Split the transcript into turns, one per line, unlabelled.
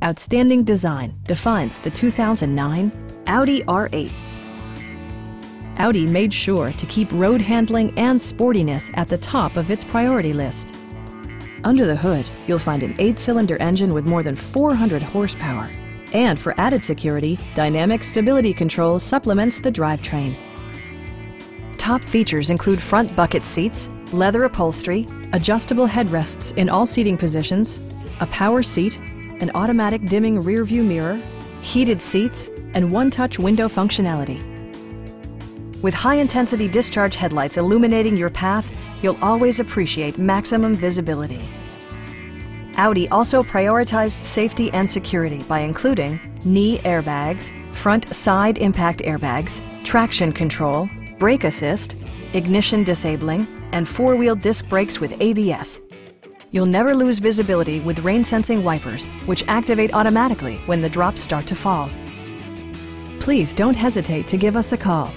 Outstanding design defines the 2009 Audi R8. Audi made sure to keep road handling and sportiness at the top of its priority list. Under the hood, you'll find an 8-cylinder engine with more than 400 horsepower. And for added security, Dynamic Stability Control supplements the drivetrain. Top features include front bucket seats, leather upholstery, adjustable headrests in all seating positions, a power seat, an automatic dimming rear-view mirror, heated seats, and one-touch window functionality. With high-intensity discharge headlights illuminating your path, you'll always appreciate maximum visibility. Audi also prioritized safety and security by including knee airbags, front side impact airbags, traction control, brake assist, ignition disabling, and 4-wheel disc brakes with ABS. You'll never lose visibility with rain-sensing wipers, which activate automatically when the drops start to fall. Please don't hesitate to give us a call.